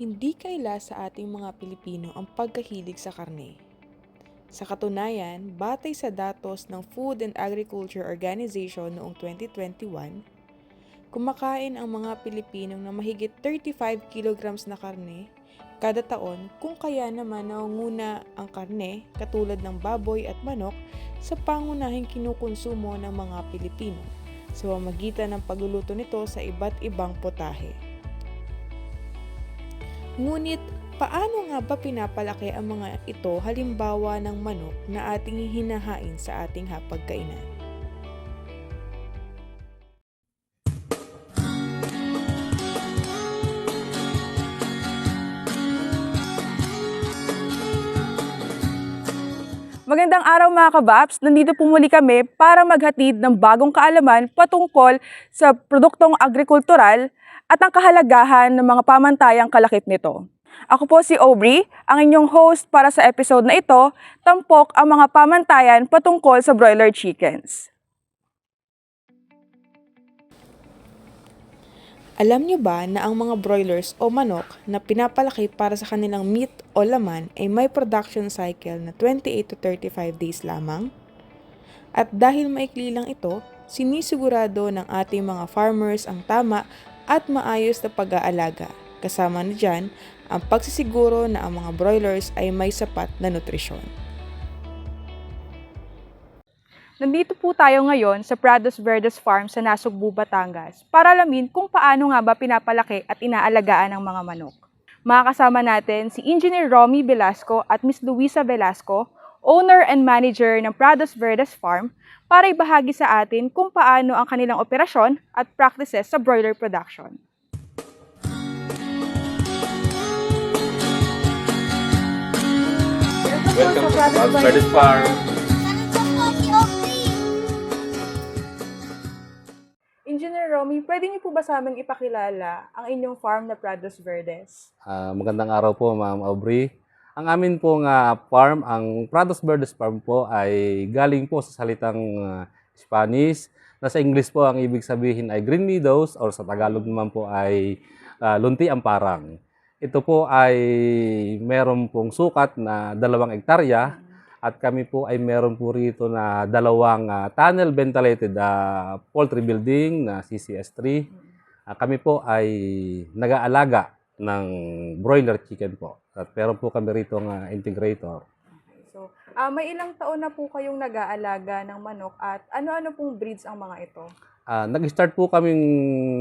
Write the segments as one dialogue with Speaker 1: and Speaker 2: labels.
Speaker 1: Hindi kaila sa ating mga Pilipino ang pagkahilig sa karne. Sa katunayan, batay sa datos ng Food and Agriculture Organization noong 2021, kumakain ang mga Pilipino ng mahigit 35 kilograms na karne kada taon, kung kaya naman nangunguna ang karne katulad ng baboy at manok sa pangunahing kinukonsumo ng mga Pilipino sa pamamagitan ng pagluluto nito sa iba't ibang putahe. Ngunit, paano nga ba pinapalaki ang mga ito halimbawa ng manok na ating hinahain sa ating hapagkainan?
Speaker 2: Magandang araw mga kabaps! Nandito po muli kami para maghatid ng bagong kaalaman patungkol sa produktong agrikultural at ang kahalagahan ng mga pamantayang kalakip nito. Ako po si Aubrey, ang inyong host para sa episode na ito, tampok ang mga pamantayan patungkol sa broiler chickens.
Speaker 1: Alam niyo ba na ang mga broilers o manok na pinapalaki para sa kanilang meat o laman ay may production cycle na 28 to 35 days lamang? At dahil maikli lang ito, sinisigurado ng ating mga farmers ang tama at maayos na pag-aalaga. Kasama na dyan ang pagsisiguro na ang mga broilers ay may sapat na nutrisyon.
Speaker 2: Nandito po tayo ngayon sa Prados Verdes Farm sa Nasugbu, Batangas para alamin kung paano nga ba pinapalaki at inaalagaan ang mga manok. Makakasama natin si Engineer Romy Velasco at Ms. Luisa Velasco, owner and manager ng Prados Verdes Farm, para ibahagi sa atin kung paano ang kanilang operasyon at practices sa broiler production.
Speaker 3: Welcome to Prados Verdes Farm.
Speaker 2: Engineer Romy, pwede niyo po ba sa aming ipakilala ang inyong farm na Prados Verdes?
Speaker 3: Magandang araw po, Ma'am Aubrey. Ang amin pong farm, ang Prados Verdes Farm po ay galing po sa salitang Spanish, na sa English po ang ibig sabihin ay Green Meadows or sa Tagalog naman po ay Lunti Amparang. Ito po ay meron pong sukat na 2 hektarya. At kami po ay meron po rito na 2 tunnel ventilated poultry building na CCS3. Kami po ay nag-aalaga ng broiler chicken po. At meron po kami rito ng integrator.
Speaker 2: So, may ilang taon na po kayong nag-aalaga ng manok at ano-ano pong breeds ang mga ito?
Speaker 3: Nag-start po kaming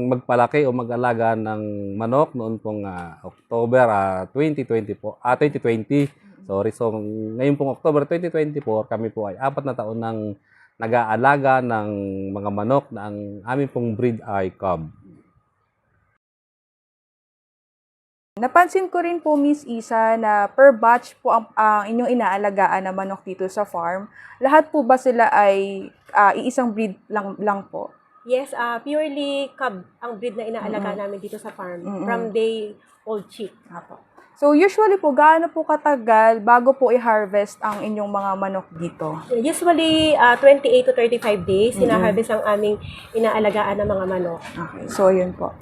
Speaker 3: magpalaki o mag-alaga ng manok noon pong October 2020 po. 2020. Sorry, so ngayon pong October 2024, kami po ay 4 na taon nang nag-aalaga ng mga manok na ang aming pong breed ay Cub.
Speaker 2: Napansin ko rin po, Miss Isa, na per batch po ang inyong inaalagaan na manok dito sa farm. Lahat po ba sila ay iisang breed lang po?
Speaker 4: Yes, purely Cub ang breed na inaalaga namin dito sa farm. From day old chick.
Speaker 2: Apo. So usually po, gaano po katagal bago po i-harvest ang inyong mga manok dito?
Speaker 4: Usually, 28 to 35 days, hina-harvest ang aming inaalagaan ng mga manok.
Speaker 2: Okay, so yun po.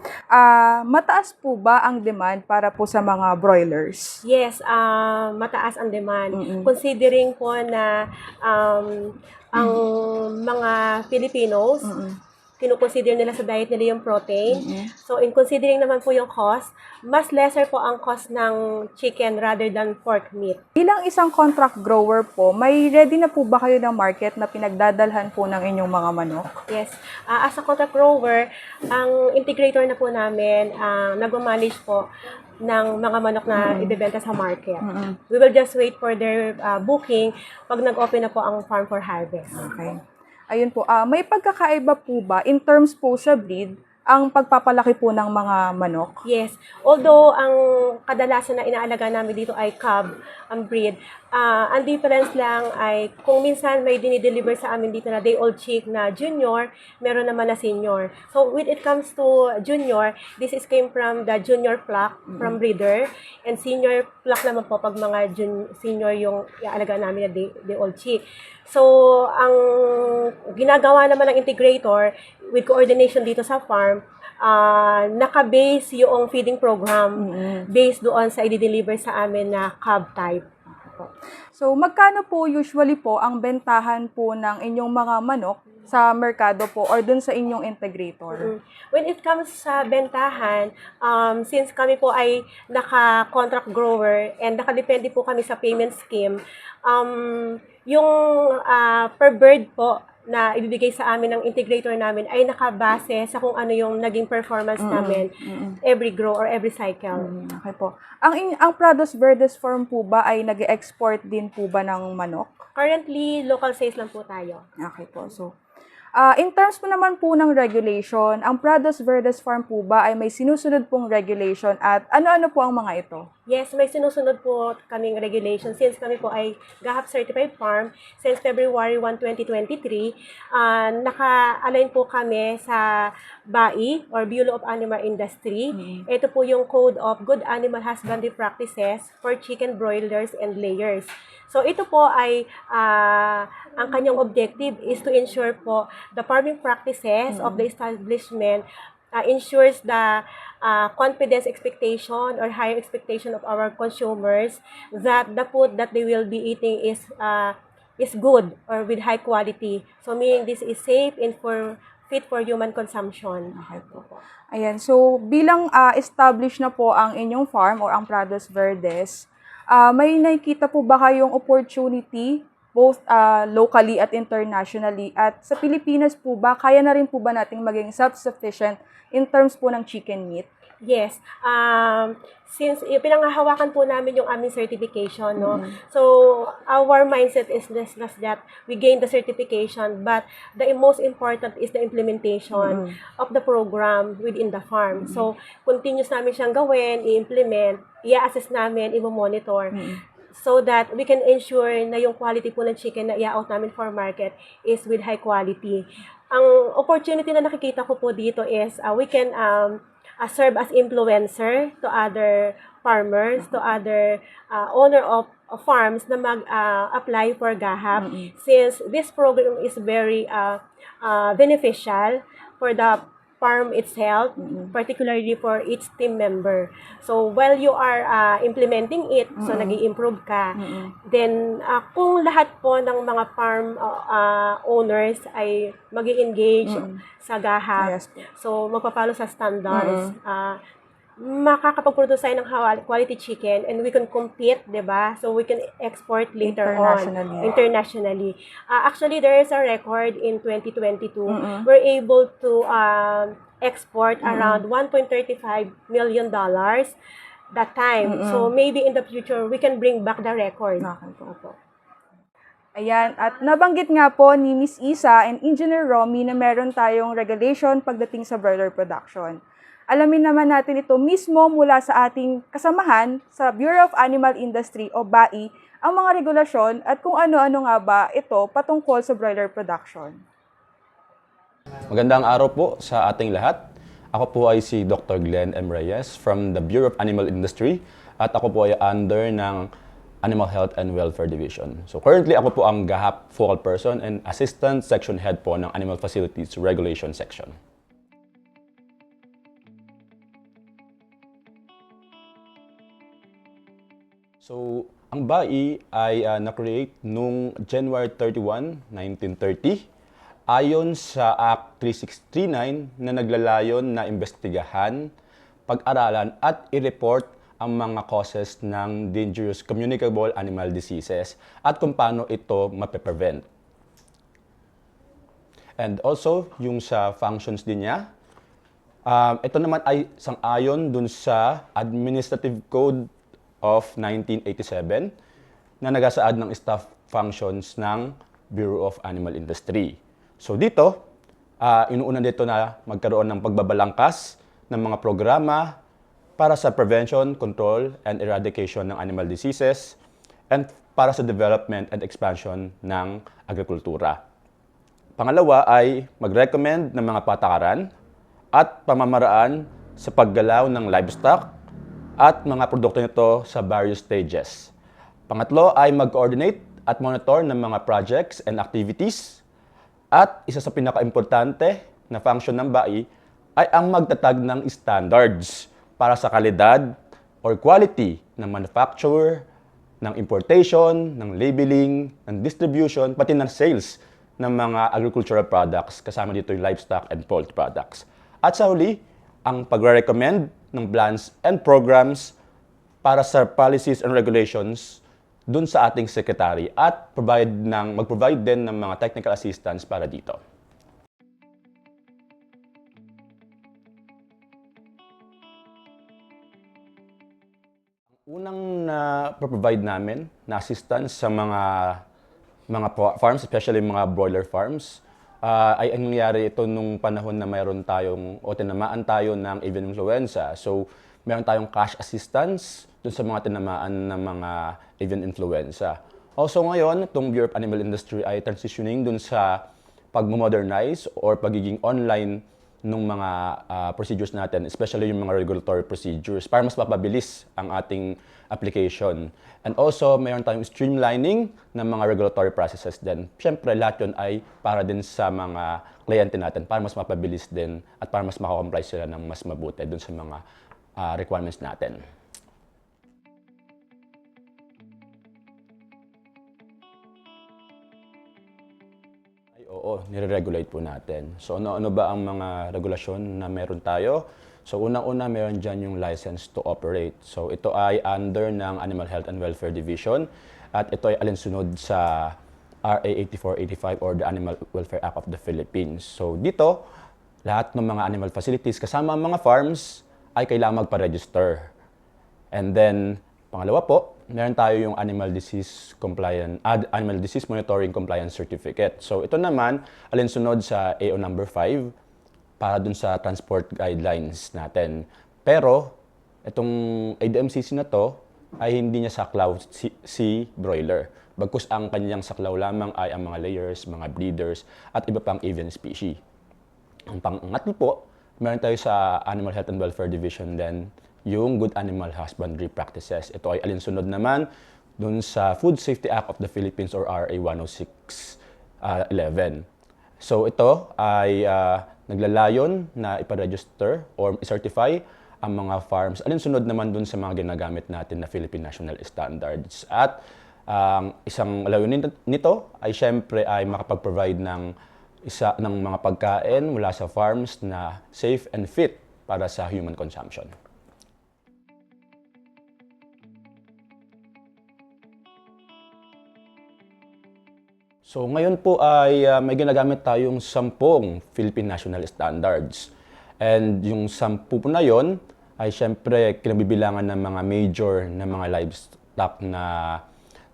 Speaker 2: Mataas po ba ang demand para po sa mga broilers?
Speaker 4: Yes, mataas ang demand. Considering po na ang mga Filipinos, kinukonsider nila sa diet nila yung protein. So, in considering naman po yung cost, mas lesser po ang cost ng chicken rather than pork meat.
Speaker 2: Bilang isang contract grower po, may ready na po ba kayo ng market na pinagdadalhan po ng inyong mga manok?
Speaker 4: Yes. As a contract grower, ang integrator na po namin, nag-manage po ng mga manok na ibebenta sa market. We will just wait for their booking pag nag-open na po ang farm for harvest.
Speaker 2: Okay. Ayun po, may pagkakaiba po ba in terms po sa breed ang pagpapalaki po ng mga manok?
Speaker 4: Yes. Although ang kadalasan na inaalaga namin dito ay Cub ang breed, ang difference lang ay kung minsan may dinideliver sa amin dito na day-old chick na junior, meron naman na senior. So when it comes to junior, this is came from the junior flock from breeder, and senior flock naman po pag mga senior yung iaalaga namin na day-old chick. So, ang ginagawa naman ng integrator with coordination dito sa farm, naka-base yung feeding program based doon sa i-deliver sa amin na cub type.
Speaker 2: So, magkano po usually po ang bentahan po ng inyong mga manok sa merkado po or dun sa inyong integrator?
Speaker 4: When it comes sa bentahan, since kami po ay naka-contract grower and nakadepende po kami sa payment scheme, yung per bird po na ibibigay sa amin ng integrator namin ay nakabase sa kung ano yung naging performance namin every grow or every cycle.
Speaker 2: Okay po. Ang Prados Verdes Farm po ba ay nag-export din po ba ng manok?
Speaker 4: Currently, local sales lang po tayo.
Speaker 2: Okay po. So, in terms po naman po ng regulation, ang Prados Verdes Farm po ba ay may sinusunod pong regulation at ano-ano po ang mga ito?
Speaker 4: Yes, may sinusunod po kaming regulation since kami po ay GAHAP Certified Farm since February 1, 2023. Naka-align po kami sa BAI or Bureau of Animal Industry. Ito po yung Code of Good Animal Husbandry Practices for Chicken Broilers and Layers. So ito po ay ang kanyang objective is to ensure po the farming practices of the establishment ensures the confidence expectation or higher expectation of our consumers that the food that they will be eating is good or with high quality. So meaning this is safe and fit for human consumption.
Speaker 2: Okay po. Ayan. So, bilang established na po ang inyong farm or ang Prados Verdes, may nakikita po ba kayong opportunity both locally at internationally? At sa Pilipinas po ba, kaya na rin po ba nating maging self-sufficient in terms po ng chicken meat?
Speaker 4: Yes. Since pinanghahawakan po namin yung aming certification, no? So, our mindset is just that we gain the certification, but the most important is the implementation of the program within the farm. So, continuous namin siyang gawin, i-implement, i-assess namin, i-monitor. So that we can ensure na yung quality po ng chicken na i-out namin for market is with high quality. Ang opportunity na nakikita ko po dito is we can serve as influencer to other farmers, to other owner of farms na mag-apply for GAHAP since this program is very beneficial for the farm itself, particularly for each team member. So, while you are implementing it, so nag-i-improve ka, then kung lahat po ng mga farm owners ay mag-i-engage sa GAHAP,
Speaker 2: Yes po.
Speaker 4: so magpa-follow sa standards, makakapag-produce tayo ng quality chicken and we can compete, di ba? So we can export later internationally. Actually, there is a record in 2022. We're able to export around $1.35 million that time. So maybe in the future, we can bring back the record.
Speaker 2: Okay po. Ayan, at nabanggit nga po ni Miss Isa and Engineer Romy na meron tayong regulation pagdating sa broiler production. Alamin naman natin ito mismo mula sa ating kasamahan sa Bureau of Animal Industry o BAI, ang mga regulasyon at kung ano-ano nga ba ito patungkol sa broiler production.
Speaker 5: Magandang araw po sa ating lahat. Ako po ay si Dr. Glenn M. Reyes from the Bureau of Animal Industry at ako po ay under ng Animal Health and Welfare Division. So currently ako po ang GAHAP focal person and assistant section head po ng Animal Facilities Regulation Section. So, ang BAI ay na-create noong January 31, 1930 ayon sa Act 3639 na naglalayon na imbestigahan, pag-aralan at i-report ang mga causes ng dangerous communicable animal diseases at kung paano ito mape-prevent. And also, yung sa functions din niya, ito naman ay sang-ayon dun sa Administrative Code of 1987 na nagasaad ng staff functions ng Bureau of Animal Industry. So dito, inuuna dito na magkaroon ng pagbabalangkas ng mga programa para sa prevention, control, and eradication ng animal diseases and para sa development and expansion ng agrikultura. Pangalawa ay mag-recommend ng mga patakaran at pamamaraan sa paggalaw ng livestock at mga produkto nito sa various stages. Pangatlo ay mag-coordinate at monitor ng mga projects and activities. At isa sa pinaka-importante na function ng BAI ay ang magtatag ng standards para sa kalidad or quality ng manufacture, ng importation, ng labeling, ng distribution, pati ng sales ng mga agricultural products, kasama dito yung livestock and poultry products. At sa huli, ang pagre-recommend ng plans and programs para sa policies and regulations dun sa ating secretary at mag-provide din ng mga technical assistance para dito. Unang na-provide namin na assistance sa mga farms, especially mga broiler farms, ay ang nangyari ito nung panahon na mayroon tayong o tinamaan tayo ng avian influenza. So, meron tayong cash assistance dun sa mga tinamaan ng mga avian influenza. Also ngayon, itong Bureau of Animal Industry ay transitioning dun sa pag-modernize or pagiging online ng mga procedures natin, especially yung mga regulatory procedures, para mas mapabilis ang ating application. And also, mayroon tayong streamlining ng mga regulatory processes din. Siyempre, lahat yun ay para din sa mga kliyente natin, para mas mapabilis din at para mas makakomply sila ng mas mabuti dun sa mga requirements natin. Oo, nire-regulate po natin. So ano ba ang mga regulasyon na meron tayo? So unang-una meron dyan yung license to operate. So ito ay under ng Animal Health and Welfare Division at ito ay alinsunod sa RA 8485 or the Animal Welfare Act of the Philippines. So dito, lahat ng mga animal facilities kasama ang mga farms ay kailangan magpa-register. And then, pangalawa po, meron tayo yung Animal Disease Monitoring Compliance Certificate. So ito naman, alinsunod sa AO number 5 para dun sa transport guidelines natin. Pero, itong ADMCC na to ay hindi niya saklaw si broiler. Bagkus ang kanyang saklaw lamang ay ang mga layers, mga breeders, at iba pang avian species. Ang pangatlo po, meron tayo sa Animal Health and Welfare Division din, yung Good Animal Husbandry Practices. Ito ay alinsunod naman dun sa Food Safety Act of the Philippines or RA 10611. So ito ay naglalayon na iparegister or i-certify ang mga farms. Alinsunod naman dun sa mga ginagamit natin na Philippine National Standards. At isang layunin nito ay syempre ay makapag-provide ng mga pagkain mula sa farms na safe and fit para sa human consumption. So ngayon po ay may ginagamit tayong 10 Philippine National Standards. And yung 10 po na yon ay syempre kinabibilangan ng mga major na mga livestock na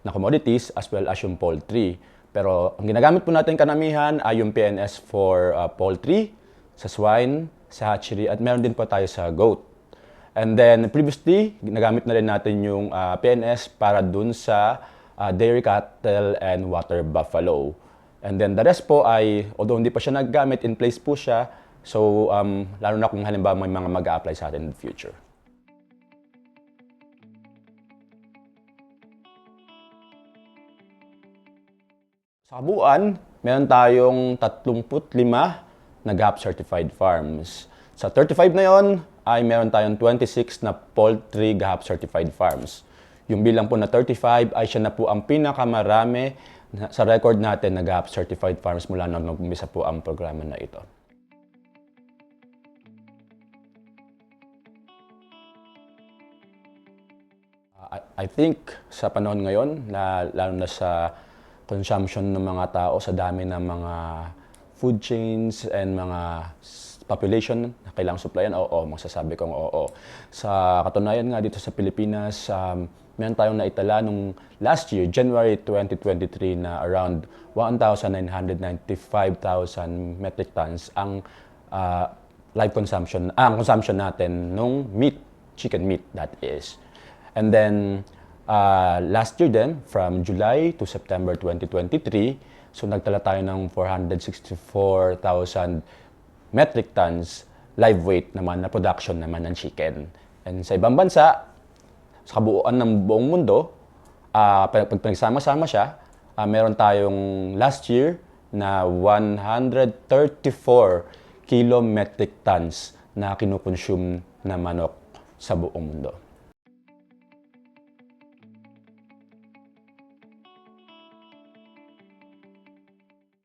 Speaker 5: commodities as well as yung poultry. Pero ang ginagamit po natin kanamihan ay yung PNS for poultry, sa swine, sa hatchery, at meron din po tayo sa goat. And then previously, ginagamit na rin natin yung PNS para dun sa dairy cattle and water buffalo. And then the rest po ay, although hindi pa siya naggamit, in place po siya. So, lalo na kung halimbawa may mga mag-a-apply sa atin in the future. Sa kabuuan, meron tayong 35 na GAP certified farms. Sa 35 na yon ay meron tayong 26 na poultry GAP certified farms. Yung bilang po na 35 ay siya na po ang pinakamarami sa record natin na GAP certified farms mula nung nag-umpisa po ang programa na ito. I think sa panahon ngayon, lalo na sa consumption ng mga tao, sa dami ng mga food chains and mga population na kailangang supplyan, oo, masasabi kong oo. Sa katunayan nga dito sa Pilipinas, meron tayong naitala nung last year, January 2023, na around 1,995,000 metric tons ang live consumption, ang consumption natin nung meat, chicken meat that is. And then, last year din, from July to September 2023, so nagtala tayo ng 464,000 metric tons live weight naman na production naman ng chicken. And sa ibang bansa, sa kabuuan ng buong mundo, pag pinagsama-sama siya, meron tayong last year na 134 kilometric tons na kinukonsume na manok sa buong mundo.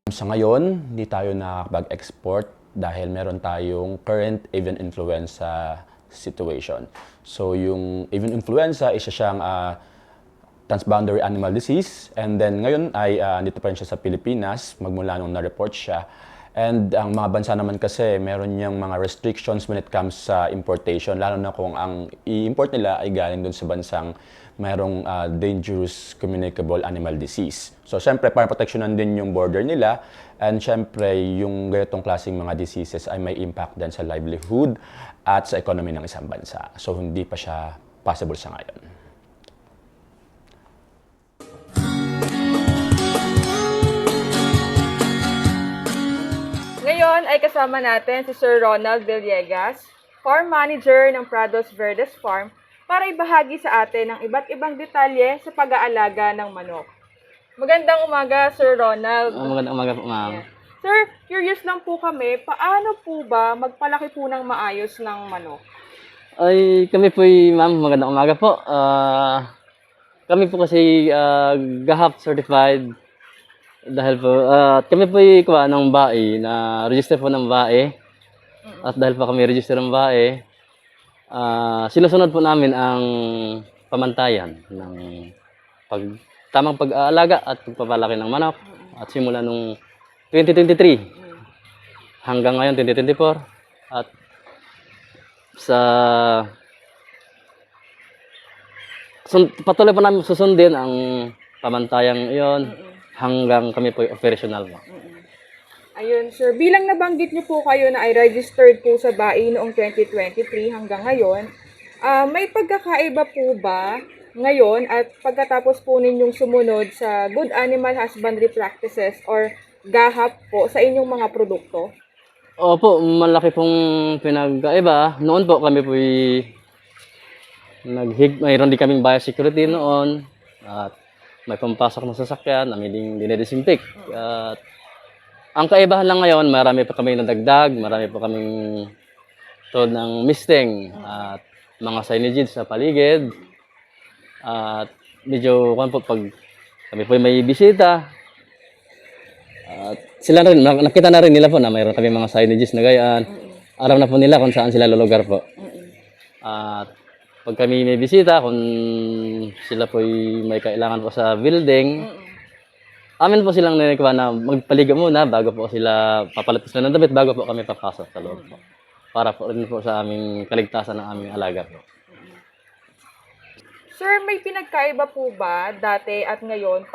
Speaker 5: Sa ngayon, hindi tayo nakakapag-export dahil meron tayong current avian influenza situation. So yung avian influenza, isa siyang transboundary animal disease, and then ngayon ay dito pa rin siya sa Pilipinas, magmula nung na-report siya. And ang mga bansa naman kasi, meron niyang mga restrictions when it comes sa importation, lalo na kung ang i-import nila ay galing dun sa bansang mayroong dangerous communicable animal disease. So, syempre, para proteksyonan din yung border nila, and syempre, yung ganitong klaseng mga diseases ay may impact din sa livelihood at sa economy ng isang bansa. So, hindi pa siya possible sa ngayon.
Speaker 2: Ngayon ay kasama natin si Sir Ronald Villegas, Farm Manager ng Prados Verdes Farm, para ibahagi sa atin ang iba't ibang detalye sa pag-aalaga ng manok. Magandang umaga, Sir Ronald.
Speaker 6: Magandang umaga po, ma'am.
Speaker 2: Sir, curious lang po kami, paano po ba magpalaki po ng maayos ng manok?
Speaker 6: Ay, kami po, ma'am, magandang umaga po. Kami po kasi GAHAP certified dahil po, kami po kuha ng BAE, na register po ng BAE. At dahil po kami register ng BAE, sinusunod po namin ang pamantayan ng tamang pag-aalaga at pagpapalaki ng manok. At simula nung 2023 hanggang ngayon 2024, at patuloy pa namin susundin ang pamantayang iyon hanggang kami po operational po.
Speaker 2: Ayun, sir. Bilang nabanggit niyo po kayo na ay registered po sa BAE noong 2023 hanggang ngayon, may pagkakaiba po ba ngayon at pagkatapos po ninyong sumunod sa Good Animal Husbandry Practices or GAHAP po sa inyong mga produkto?
Speaker 6: Opo, malaki pong pinagkaiba. Noon po kami po mayroon din kaming biosecurity noon at may pampasok na sasakyan, namin dinedesinfect. At ang kaibahan lang ngayon, marami pa kami nadagdag, marami pa kaming tulad ng misting at mga signages sa paligid. At medyo po pag kami po may bisita, at sila rin, nakita na rin nila po na mayroon kami mga signages na gayaan. Alam na po nila kung saan sila lulugar po. At pag kami may bisita, kung sila po may kailangan po sa building, amin po silang nanikuha na magpaligo muna bago po sila papalit sila ng damit bago po kami papasok sa loob po. Para po rin po sa aming kaligtasan ng aming alaga po.
Speaker 2: Sir, may pinagkaiba po ba dati at ngayon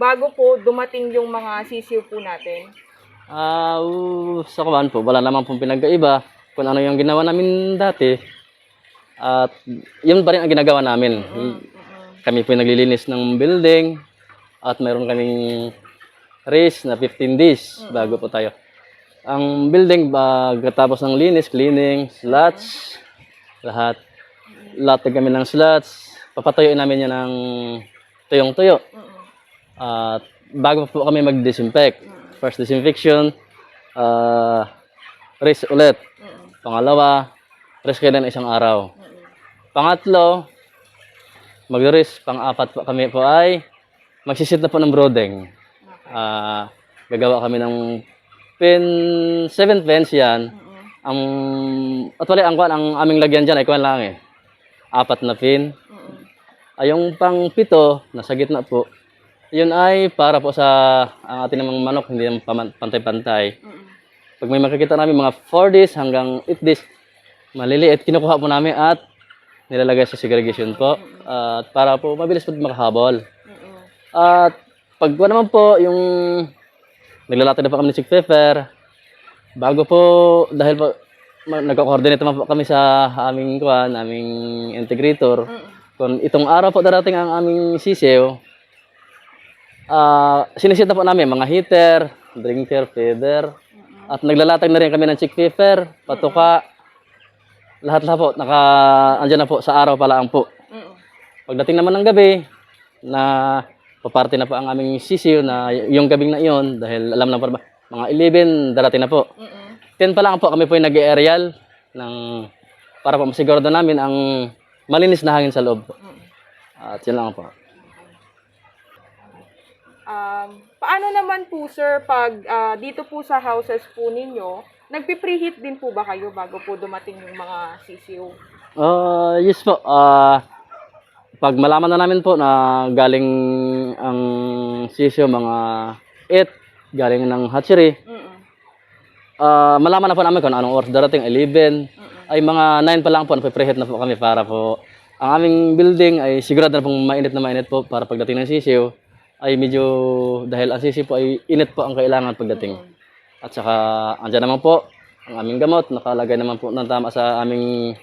Speaker 2: bago po dumating yung mga sisiw po natin?
Speaker 6: Sa kawan po, wala naman pong pinagkaiba kung ano yung ginawa namin dati. At yun pa rin ang ginagawa namin. Kami po naglilinis ng building at mayroon kaming race na 15 days bago po tayo. Ang building, pagkatapos ng linis, cleaning, slots, lahat kami ng slots, papatuyuin namin yan ng tuyong-tuyo. At bago po kami mag-disinfect, first disinfection, race ulit. Pangalawa, race kayo ng isang araw. Pangatlo, mag-race. Pang-apat po kami po ay magsisit na po ng brooding. Gagawa kami ng 7 pens yan. Actually, ang aming lagyan dyan ay kuwan lang eh. 4 na pin. Yung pang-7, nasa gitna po, yun ay para po sa ang ating namang manok, hindi naman pantay-pantay. Pag may makikita namin mga 4 days hanggang 8 days, maliliit, kinukuha po namin at nilalagay sa segregation po. At para po mabilis po makahabol. At pag naman po, yung naglalatag na po kami ng chick pepper, bago po, dahil po nagko-coordinate naman po kami sa aming integrator, kung itong araw po darating ang aming sisiw, sinisita po namin mga heater, drinker, feeder, at naglalatag na rin kami ng chick pepper, patuka, lahat po, andyan na po, sa araw pala ang po. Pagdating naman ng gabi, na paparte na po ang aming sisiw na yung gabing na iyon, dahil alam na po, mga 11, darating na po. 10 pa lang po kami po yung nag-aerial ng para po masigurado namin ang malinis na hangin sa loob po. At yun lang po.
Speaker 2: Paano naman po sir pag dito po sa houses po ninyo, nagpi-preheat din po ba kayo bago po dumating yung mga sisiw?
Speaker 6: Yes po. Pag malaman na namin po na galing ang sisyo mga 8, galing ng hatchery, malaman na po namin kung anong oras darating, 11, ay mga 9 pa lang po, napipreheat na po kami para po ang aming building ay sigurado na pong mainit po para pagdating ng sisiw ay medyo, dahil ang sisiw po ay init po ang kailangan pagdating. At saka, andyan naman po ang aming gamot, nakalagay naman po ng tama sa aming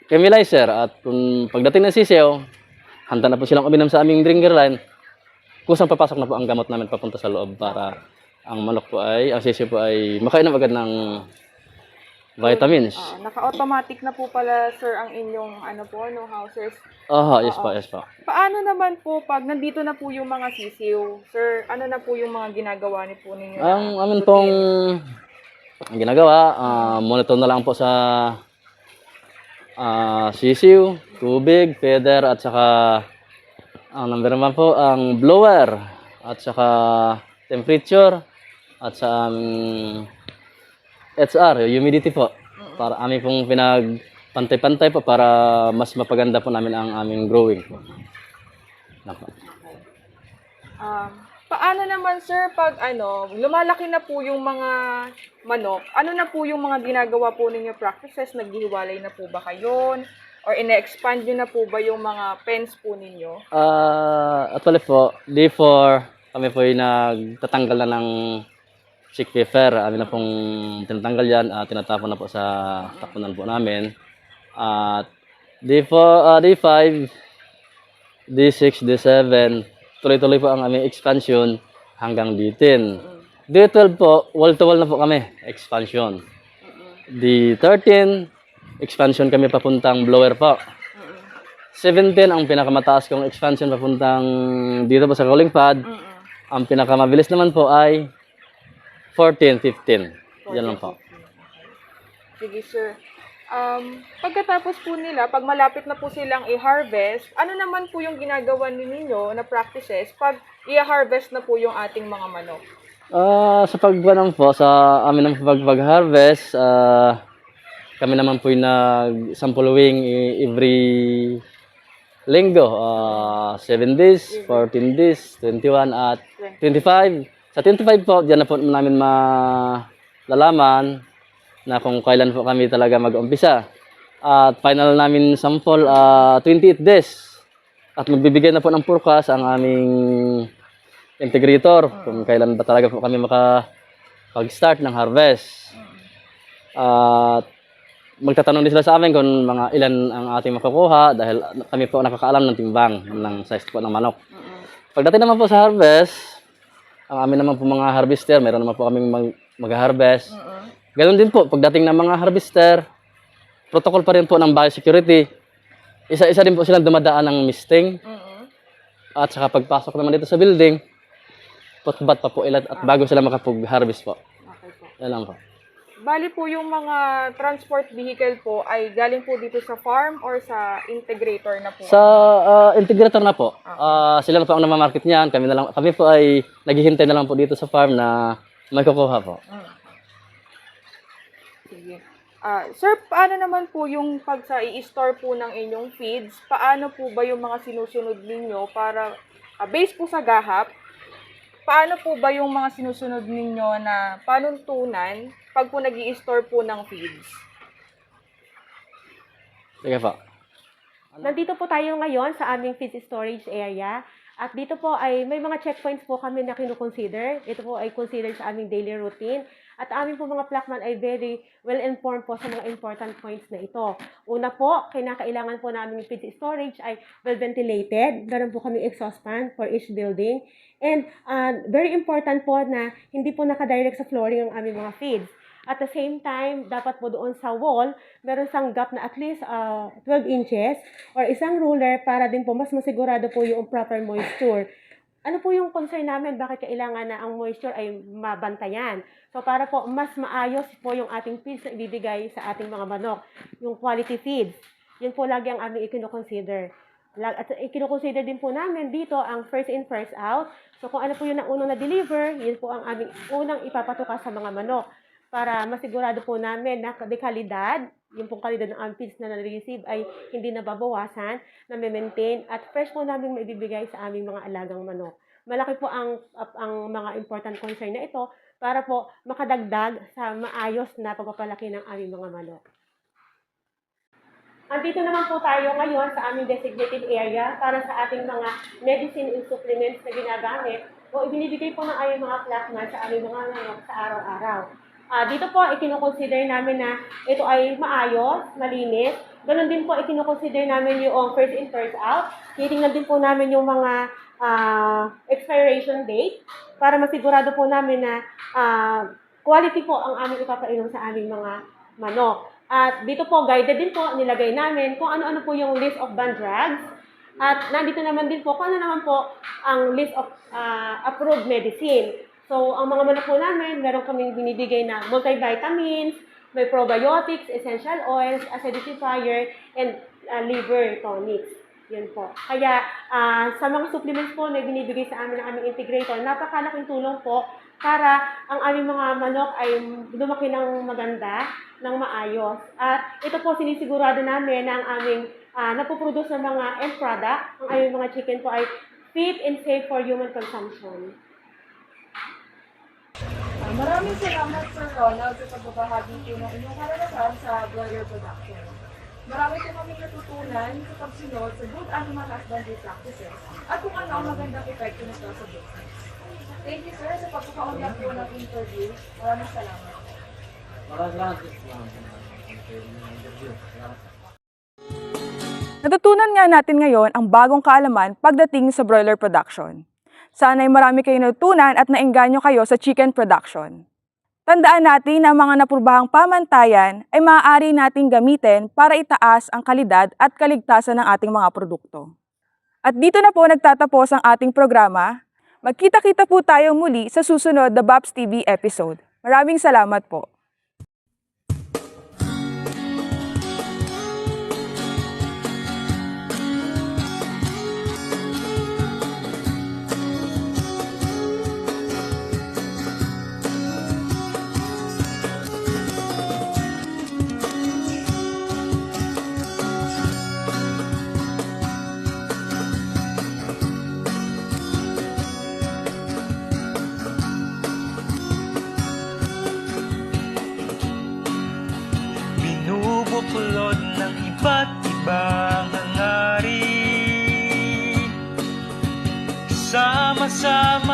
Speaker 6: chemilizer. At kung pagdating ng sisiw, handa na po silang uminom sa aming drinker line, kusang papasok na po ang gamot namin papunta sa loob para ang manok po ay, ang sisiw po ay makainom agad ng vitamins.
Speaker 2: Naka-automatic na po pala sir ang inyong houses.
Speaker 6: Yes po, yes po.
Speaker 2: Paano naman po pag nandito na po yung mga sisiw? Sir, ano na po yung mga ginagawa ni po ninyo?
Speaker 6: Ang amin pong ang ginagawa, monitor na lang po sa sisiw, tubig, feather, at saka ang number naman po, ang blower, at saka temperature, at sa HR, humidity po. Para amin pong pinagpantay-pantay po para mas mapaganda po namin ang aming growing po.
Speaker 2: Paano naman sir pag lumalaki na po yung mga manok, ano na po yung mga ginagawa po ninyo practices? Naghihiwalay na po ba kayo? Or ine-expand nyo na po ba yung mga pens po ninyo?
Speaker 6: Actually po, before kami po ay nagtatanggal na ng chick pepper, amin na pong tinatanggal yan, tinatapon na po sa tapunan po namin. At D4, D5, D6, D7, tuloy-tuloy po ang aming expansion hanggang D10. D12 po, wall-to-wall na po kami, expansion. D13, expansion kami papuntang blower po. 17 ang pinakamataas kong expansion papuntang dito po sa rolling pad. Ang pinakamabilis naman po ay 14, 15. Yan lang po.
Speaker 2: Sige sir. Pagkatapos po nila, pag malapit na po silang i-harvest, ano naman po yung ginagawa ninyo na practices pag i-harvest na po yung ating mga manok?
Speaker 6: Sa pagbanam po, sa amin ng pag-harvest, kami naman po yung nag-sample weighing every linggo. 7 days, 14 days, 21 at 25. Sa 25 po, diyan na po namin malalaman na kung kailan po kami talaga mag-umpisa. At final namin sample, 28 days. At magbibigay na po ng forecast ang aming integrator kung kailan ba talaga po kami makapag-start ng harvest. At magtatanong din sila sa amin kung mga ilan ang ating makukuha dahil kami po nakakaalam ng timbang ng size po ng manok. Pagdating naman po sa harvest, ang amin naman po mga harvester, meron naman po kaming mag-harvest. Ganoon din po, pagdating ng mga harvester, protocol pa rin po ng biosecurity. Isa-isa din po silang dumadaan ng misting. At saka pagpasok naman dito sa building, putbat pa po ilan at bago sila makapag-harvest po.
Speaker 2: Okay po.
Speaker 6: Yan lang po.
Speaker 2: Bali po yung mga transport vehicle po ay galing po dito sa farm or sa integrator na po?
Speaker 6: Sa integrator na po. Sila na po ang namamarket niyan. Kami po ay naghihintay na lang po dito sa farm na may kukuha po.
Speaker 2: Sige. Sir, paano naman po yung pag sa i-store po ng inyong feeds? Paano po ba yung mga sinusunod ninyo para, based po sa gahap, paano po ba yung mga sinusunod ninyo na panuntunan pag po nag-i-store po ng feeds?
Speaker 6: Sige po.
Speaker 4: Nandito po tayo ngayon sa aming feed storage area. At dito po ay may mga checkpoints po kami na kinukonsider. Ito po ay considered sa aming daily routine. At aming po mga Placman ay very well-informed po sa mga important points na ito. Una po, kinakailangan po namin yung feed storage ay well-ventilated. Meron po kami exhaust fan for each building. And very important po na hindi po nakadirect sa flooring ang aming mga feeds. At the same time, dapat po doon sa wall, meron sang gap na at least 12 inches or isang ruler para din po mas masigurado po yung proper moisture. ano po yung concern namin, bakit kailangan na ang moisture ay mabantayan. So para po mas maayos po yung ating feeds na ibibigay sa ating mga manok, yung quality feeds. Yun po lagi ang aming ikino-consider. At ikino-consider din po namin dito ang first in, first out. So kung ano po yun ang unang na-deliver, yun po ang aming unang ipapatuka sa mga manok para masigurado po namin na dekalidad, yung pong kalidad ng aming feeds na na-receive ay hindi nababawasan, na-maintain, at fresh po namin maibibigay sa aming mga alagang manok. Malaki po ang mga important concern na ito para po makadagdag sa maayos na pagpapalaki ng aming mga manok. Andito naman po tayo ngayon sa aming designated area para sa ating mga medicine and supplements na ginagamit o ibinibigay po ng aming mga classmates sa aming mga manok sa araw-araw. Dito po, ikinoconsider namin na ito ay maayos, malinis. Ganon din po, ikinoconsider namin yung first in, first out. Titingnan din po namin yung mga expiration date para masigurado po namin na quality po ang aming ipapainom sa aming mga manok. At dito po, guided din po, nilagay namin kung ano-ano po yung list of banned drugs. At nandito naman din po kung ano naman po ang list of approved medicine. So, ang mga manok po namin, meron kaming binibigay na multivitamins, may probiotics, essential oils, acidifier, and liver tonics. Yun po. Kaya, sa mga supplements po na binibigay sa amin ng aming integrator, napakalaking tulong po para ang aming mga manok ay lumaki ng maganda, ng maayos. At ito po, sinisigurado namin na ang aming napoproduce ng mga end product, ang aming mga chicken po ay fit and safe for human consumption.
Speaker 2: Maraming salamat, Sir Ronald, sa pagbabahagi po ng inyong karanasan sa broiler production. Marami po kami natutunan sa pagsunod sa good animal husbandry practices at kung ano ang magandang epekto nito sa business. Thank you, sir, sa pagkakaunlak po ng interview. Maraming salamat. Natutunan nga natin ngayon ang bagong kaalaman pagdating sa broiler production. Sana'y marami kayong natutunan at naengganyo kayo sa chicken production. Tandaan natin na mga naprubahang pamantayan ay maaari nating gamitin para itaas ang kalidad at kaligtasan ng ating mga produkto. At dito na po nagtatapos ang ating programa. Magkita-kita po tayo muli sa susunod na Babs TV episode. Maraming salamat po.
Speaker 7: Binubuklod ng iba't ibang hangarin, sama-sama